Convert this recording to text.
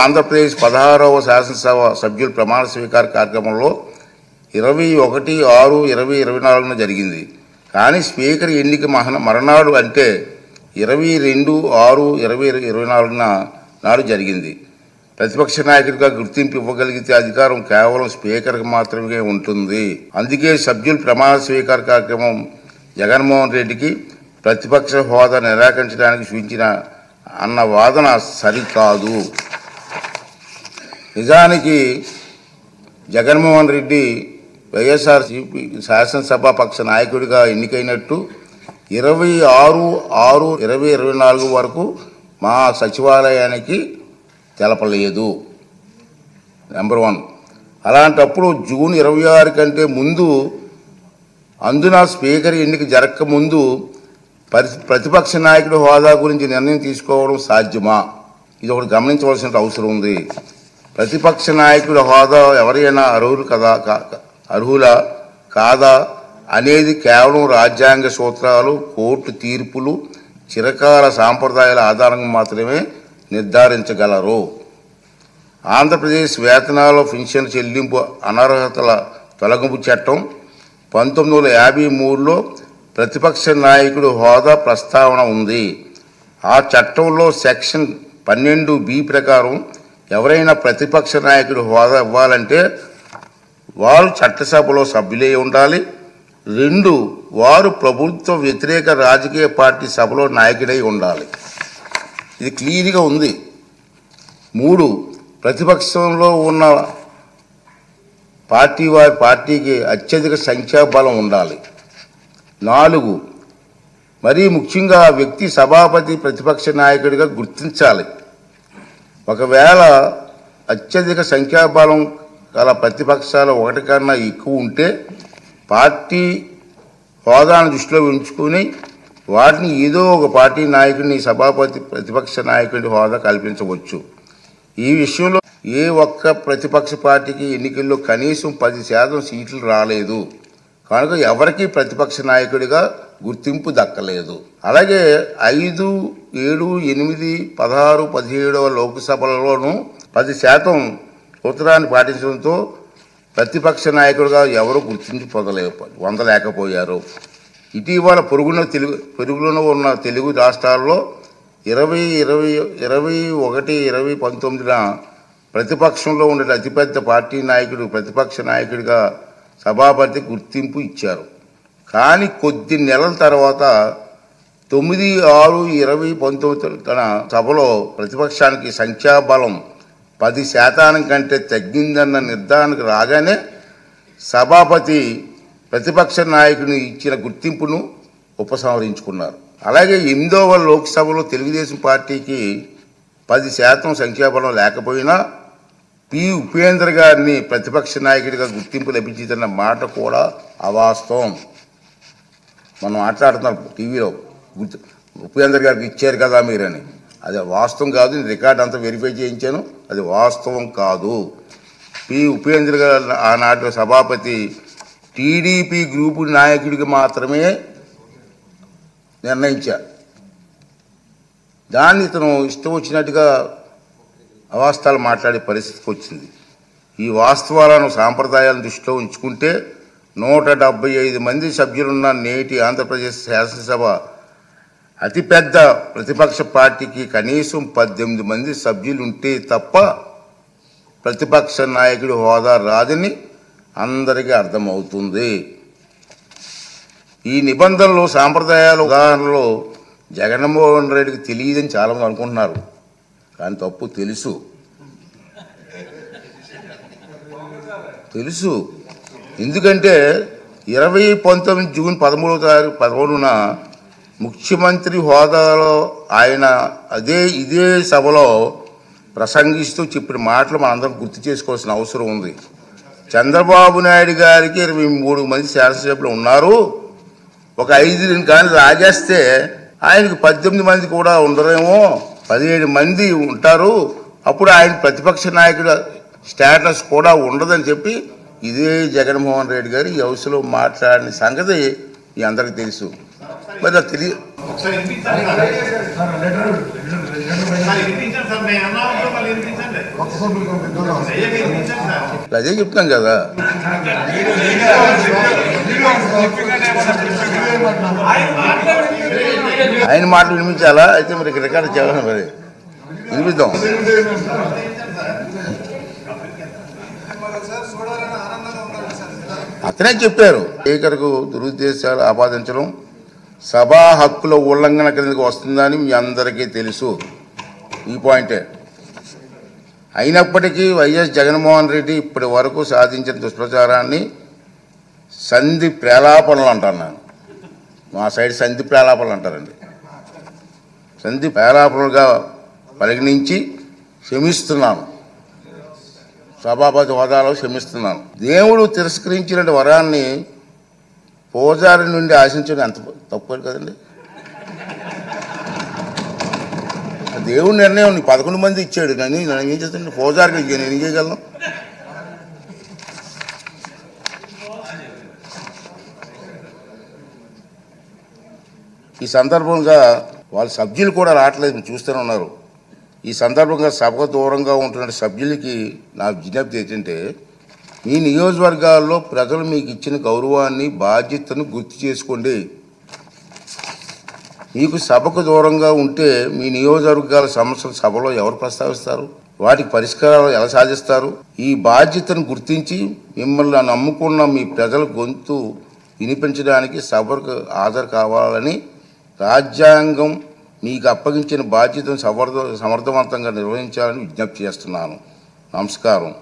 ఆంధ్రప్రదేశ్ 16వ శాసనసభ సభ్యుల ప్రమాణ స్వీకార కార్యక్రమంలో 21/6/2024 జరిగింది. కానీ స్పీకర్ ఎన్నిక మరణాడు అంటే 22/6/2024 నాడు జరిగింది. ప్రతిపక్ష నాయకుడిగా గుర్తింపు ఇవ్వగలిగితే అధికారం కేవలం స్పీకర్కి మాత్రమే ఉంటుంది. అందుకే సభ్యుల ప్రమాణ స్వీకార కార్యక్రమం జగన్మోహన్ రెడ్డికి ప్రతిపక్ష హోదా నిరాకరించడానికి సూచించిన అన్న వాదన సరికాదు. నిజానికి జగన్మోహన్ రెడ్డి వైఎస్ఆర్సీపీ శాసనసభాపక్ష నాయకుడిగా ఎన్నికైనట్టు 26/6/2024 వరకు మా సచివాలయానికి తెలపలేదు. నెంబర్ 1. అలాంటప్పుడు జూన్ 26 కంటే ముందు అందున స్పీకర్ ఎన్నిక జరగక ముందు ప్రతిపక్ష నాయకుడి హోదా గురించి నిర్ణయం తీసుకోవడం సాధ్యమా? ఇది ఒకటి గమనించవలసిన అవసరం ఉంది. ప్రతిపక్ష నాయకుడి హోదా ఎవరైనా అర్హులా కాదా అనేది కేవలం రాజ్యాంగ సూత్రాలు, కోర్టు తీర్పులు, చిరకాల సాంప్రదాయాల ఆధారంగా మాత్రమే నిర్ధారించగలరు. ఆంధ్రప్రదేశ్ వేతనాల పెన్షన్ చెల్లింపు అనర్హతల తొలగింపు చట్టం 1953లో ప్రతిపక్ష నాయకుడి హోదా ప్రస్తావన ఉంది. ఆ చట్టంలో సెక్షన్ 12B ప్రకారం ఎవరైనా ప్రతిపక్ష నాయకుడి హోదా ఇవ్వాలంటే వారు చట్టసభలో సభ్యులై ఉండాలి. 2, వారు ప్రభుత్వ వ్యతిరేక రాజకీయ పార్టీ సభలో నాయకుడై ఉండాలి. ఇది క్లియర్గా ఉంది. 3, ప్రతిపక్షంలో ఉన్న వారి పార్టీకి అత్యధిక సంఖ్యాబలం ఉండాలి. 4, మరీ ముఖ్యంగా వ్యక్తి సభాపతి ప్రతిపక్ష నాయకుడిగా గుర్తించాలి. ఒకవేళ అత్యధిక సంఖ్యాబలం గల ప్రతిపక్షాలు ఒకటి కన్నా ఎక్కువ ఉంటే పార్టీ హోదాను దృష్టిలో ఉంచుకొని వాటిని ఏదో ఒక పార్టీ నాయకుడిని సభాపతి ప్రతిపక్ష నాయకుడి హోదా కల్పించవచ్చు. ఈ విషయంలో ఏ ఒక్క ప్రతిపక్ష పార్టీకి ఎన్నికల్లో కనీసం 10% సీట్లు రాలేదు కనుక ఎవరికి ప్రతిపక్ష నాయకుడిగా గుర్తింపు దక్కలేదు. అలాగే 5, 7, 8, 16, 17వ లోక్సభలలోనూ 10% సూత్రాన్ని పాటించడంతో ప్రతిపక్ష నాయకుడిగా ఎవరు గుర్తింపు పొందలేకపోయారు. ఇటీవల పొరుగులో ఉన్న తెలుగు రాష్ట్రాల్లో 2021-2019 ప్రతిపక్షంలో ఉండే అతిపెద్ద పార్టీ నాయకుడు ప్రతిపక్ష నాయకుడిగా సభాపతి గుర్తింపు ఇచ్చారు. కానీ కొద్ది నెలల తర్వాత 9/6/2019 సభలో ప్రతిపక్షానికి సంఖ్యాబలం 10% కంటే తగ్గిందన్న నిర్ధారణకు రాగానే సభాపతి ప్రతిపక్ష నాయకుని ఇచ్చిన గుర్తింపును ఉపసంహరించుకున్నారు. అలాగే 8వ లోక్సభలో తెలుగుదేశం పార్టీకి 10% సంఖ్యాబలం లేకపోయినా పి. ఉపేంద్ర గారిని ప్రతిపక్ష నాయకుడిగా గుర్తింపు లభించిందన్న మాట కూడా అవాస్తవం. మనం మాట్లాడుతున్నాం టీవీలో ఉపేంద్ర గారికి ఇచ్చారు కదా మీరని. అది వాస్తవం కాదు. నేను రికార్డ్ అంతా వెరిఫై చేయించాను. అది వాస్తవం కాదు. పి. ఉపేంద్ర గారు ఆనాటి సభాపతి టీడీపీ గ్రూపు నాయకుడికి మాత్రమే నిర్ణయించారు. దాన్ని ఇతను ఇష్టం వచ్చినట్టుగా అవాస్తవాలు మాట్లాడే పరిస్థితికి వచ్చింది. ఈ వాస్తవాలను సాంప్రదాయాలను దృష్టిలో ఉంచుకుంటే 175 మంది సభ్యులున్న నేటి ఆంధ్రప్రదేశ్ శాసనసభ అతిపెద్ద ప్రతిపక్ష పార్టీకి కనీసం 18 మంది సభ్యులుంటే తప్ప ప్రతిపక్ష నాయకుడి హోదా రాదని అందరికీ అర్థమవుతుంది. ఈ నిబంధనలు సాంప్రదాయాల ఉదాహరణలో జగన్మోహన్ రెడ్డికి తెలియదని చాలామంది అనుకుంటున్నారు. కానీ తప్పు. తెలుసు. ఎందుకంటే 2019 జూన్ 13న ముఖ్యమంత్రి హోదాలో ఆయన ఇదే సభలో ప్రసంగిస్తూ చెప్పిన మాటలు మనందరం గుర్తు చేసుకోవాల్సిన అవసరం ఉంది. చంద్రబాబు నాయుడు గారికి 23 మంది శాసనసభ్యులు ఉన్నారు. ఒక 5 కానీ రాజేస్తే ఆయనకు 18 మంది కూడా ఉండరేమో, 17 మంది ఉంటారు. అప్పుడు ఆయన ప్రతిపక్ష నాయకుడు స్టేటస్ కూడా ఉండదని చెప్పి ఇదే జగన్మోహన్ రెడ్డి గారు ఈ హౌస్లో మాట్లాడిన సంగతి మీ అందరికీ తెలుసు. మరి తెలియదు. అదే చెప్తాం కదా. ఆయన మాటలు వినిపించాలా? అయితే మరి రికార్డు చేయాలి, మరి వినిపిద్దాం. అతనే చెప్పారు, స్పీకర్కు దురుద్దేశాలు ఆపాదించడం సభా హక్కుల ఉల్లంఘన కిందకు వస్తుందని మీ అందరికీ తెలుసు. ఈ పాయింటే. అయినప్పటికీ వైఎస్ జగన్మోహన్ రెడ్డి ఇప్పటి వరకు సాధించిన దుష్ప్రచారాన్ని సంధి ప్రేలాపనలు అంటాను నేను. మా సైడ్ సంధి ప్రేలాపనలు అంటారండి. సంధి ప్రేలాపనలుగా పరిగణించి క్షమిస్తున్నాను, సభాపతి హోదాలో క్షమిస్తున్నాను. దేవుడు తిరస్కరించిన వరాన్ని పూజారి నుండి ఆశించడం ఎంత తప్పు కదండి. దేవుడి నిర్ణయం 11 మంది ఇచ్చాడు, నేను ఏం చేస్తాను? పూజారికి నేను ఏం చేయగలను? ఈ సందర్భంగా వాళ్ళ సభ్యులు కూడా రావట్లేదు, మీరు చూస్తూనే ఉన్నారు. ఈ సందర్భంగా సభకు దూరంగా ఉంటున్న సభ్యులకి నా విజ్ఞప్తి ఏంటంటే, మీ నియోజకవర్గాల్లో ప్రజలు మీకు ఇచ్చిన గౌరవాన్ని, బాధ్యతను గుర్తు చేసుకోండి. మీకు సభకు దూరంగా ఉంటే మీ నియోజకవర్గాల సమస్యలు సభలో ఎవరు ప్రస్తావిస్తారు? వాటికి పరిష్కారాలు ఎలా సాధిస్తారు? ఈ బాధ్యతను గుర్తించి మిమ్మల్ని నమ్ముకున్న మీ ప్రజల గొంతు వినిపించడానికి సభకు హాజరు కావాలని, రాజ్యాంగం మీకు అప్పగించిన బాధ్యతను సమర్థవంతంగా నిర్వహించాలని విజ్ఞప్తి చేస్తున్నాను. నమస్కారం.